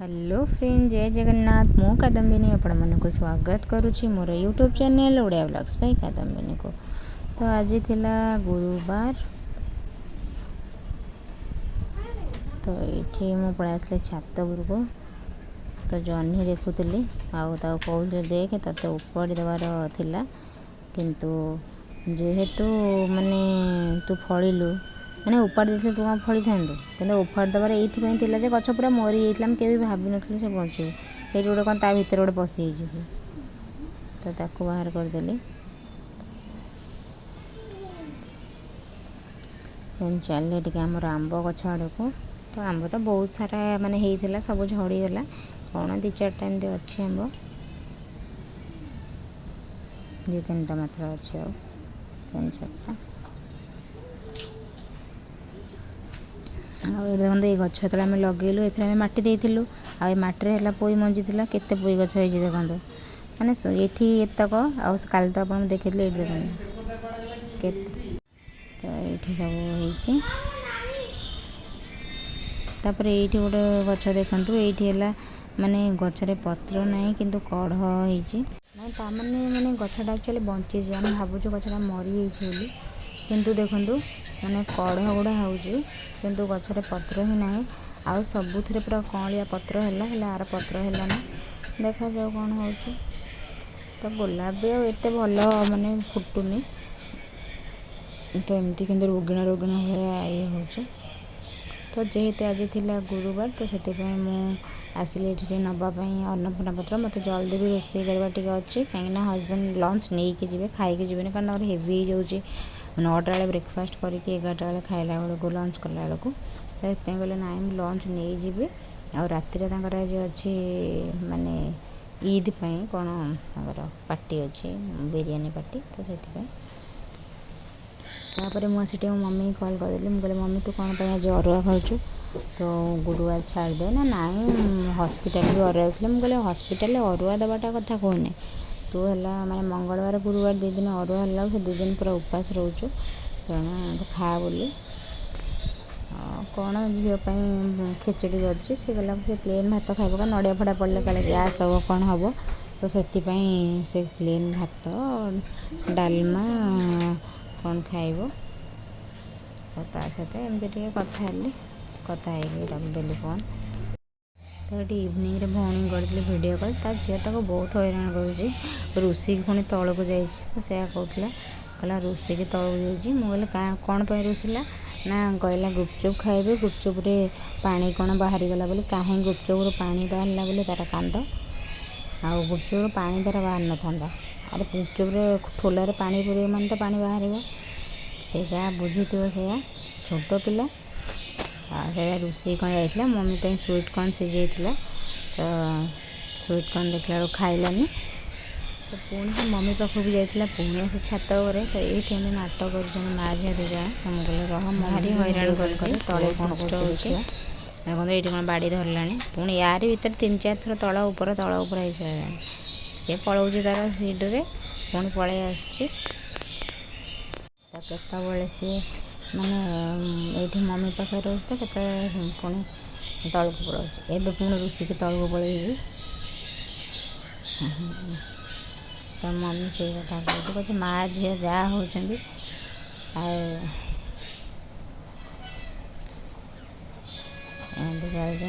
Hello friend जय जगन्नाथ मु कादम्बिनी आपण मन स्वागत करुच्ची मोर YouTube channel Odia blogs by Kadambini को। तो आज थिला गुरुवार तो ये मु पळा आसले छात उपरको तो जह्नी देखुली कहते देख तते उपाड़ी देवार थिला किंतु जेहेतु माने तू फलिलु मैंने उपाड़ी देते तू फली था कि उपाड़ी देवार ये गच पूरा मरी जाता केवी भाभी नी से बचू ये गोटे कौन ता भर गोटे पशि तो ताकू बाहर करदेली। चलिए टी आमर आंब गछ आड़ को तो आंब तो बहुत सारा माने होता सब झड़ीगला कौन दी चार टाइम अच्छे आंब दी तीन टा मात्र अच्छे तीन चार्टा देखते ये गछ जो आम लगेलु ये मटी देलु आटीरे पोई मंजी थी केते पोई गछ हो देखते मैंने ये तक आल तो आप देखी ये देखते तो ये सब होपर ये गोटे गछ देखु ये माने गचरे पत्र ना कि कढ़ होने माने गछटा एक्चुअली बंची आम भावुँ गछटा मरी जाइए किंतु देखु माने कढ़ गुड़ा हो गचरे पत्र ही ना आउ सबुथ पूरा कलिया पत्र है आर पत्र है ना देखा जाओ कौन हो तो गोलापी आते भल माने फुटुनी तो एमती कि रोगिणा रोगिणा ये हो तो जेहेतु आज थिला गुरुवार तो से आसिले ये नापाई अन्नपूर्णा पत्र मत जल्दी भी रोषे करवा टी अच्छे कहीं हजबैंड लंच नहीं कि जी खाई जीवन कारण हेवी हो जाऊँगी 9टा बेले ब्रेकफास्ट करके 11टा बेले खाइला बेलू लंच कला बेलू तो ये कहले ना लंच नहीं जी आ राति आज अच्छे माने ईद कौन पार्टी अच्छे बिरियानी पार्टी तो से मुझे मो मम्मी कॉल करदेली मुझे मम्मी तू कौन आज अरुआ खाऊ तो गुरुवार छाड़दे ना हॉस्पिटल भी अरुआ थे मुझे हॉस्पिटल अरुआ दबाटा कथा कहने तू है माने मंगलवार गुरुवार 2 दिन अरुआ है से 2 दिन पूरा उपास रोचु तेणु तो खा बोली कौन झीपाई खिचड़ी कर गला से प्लेन भात खाइब का नड़िया फड़ा पड़े काले गैस हम कौन हम तो से प्लेन भात डालमा कौन खाइब तो सहित एमती कथा रखदेली फोन तो ये इवनिंग भौणी करती वीडियो कॉल ता झील तक बहुत हैरान कर रोषे की पुणी तौक जा तो से कहला कहला रोषे की तौक जा कौन पर रोषिला ना कहला गुपचुप खाइबे गुपचुप रे पानी कौन बाहरी गला बोली कहीं गुपचुप पानी बाहरला बोली तार कांद आ गुपचुप पानी तार बाहर न था अरे गुपचुप ठोलार पानी पुरे मन तो पानी बाहर से जहाँ बुझी से छोट पिला से रोषे कौन जाइए मम्मी पे स्वीट कॉर्न सिझाइला तो स्वीट कॉर्न देखला खाइलानी तो पुणी से मम्मी पाखक भी जाइए पुणी आसी छात पर तो ये नाटक कर माँ झील 2 जन तो मुझे रह भारी हैरान कर तले कौन देखो ये कौन बाड़ी धरला पुणी यार भर 3-4 थर तल उपर हो सारा सी पलाऊँ तार सीड्रे पुणी पलि आस केत सी माने ये मम्मी पाखे रोज तो केत पुणी तौक पलाऊ एवं पुणी रोषिक तौक पलि तो मम्मी से कथा कहते माँ झील जहाँ होती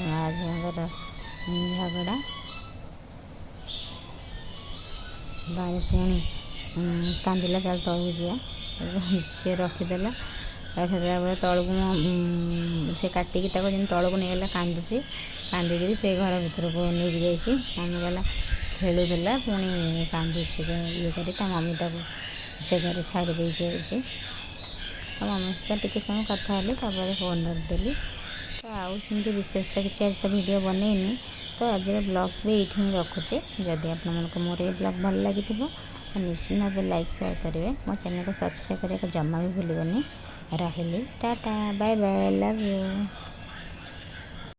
माँ झील झगड़ा बारे पुणी कांदिला चल तौक जा सी रखीदेला बेले तौक से काटिकी तौक नहीं गला कांदुची कांदिकी से घर भर को लेकिन जाइए मम्मी गला खेलुला पुणी कांदुची ये कर मम्मी तक से घर छाड़ दे तो मम्मी सहित टी समय कथा हेली फोन रखदेली तो आमती विशेष तो किसी आज तो वीडियो बनईनी तो आज ब्लॉग भी ये रखुचे जदि आप मोर ये ब्लॉग भल लगी तो निश्चित भाव लाइक शेयर करेंगे मो चैनल को सब्सक्राइब करने को जमा भी भूलनी रही tata bye bye love you.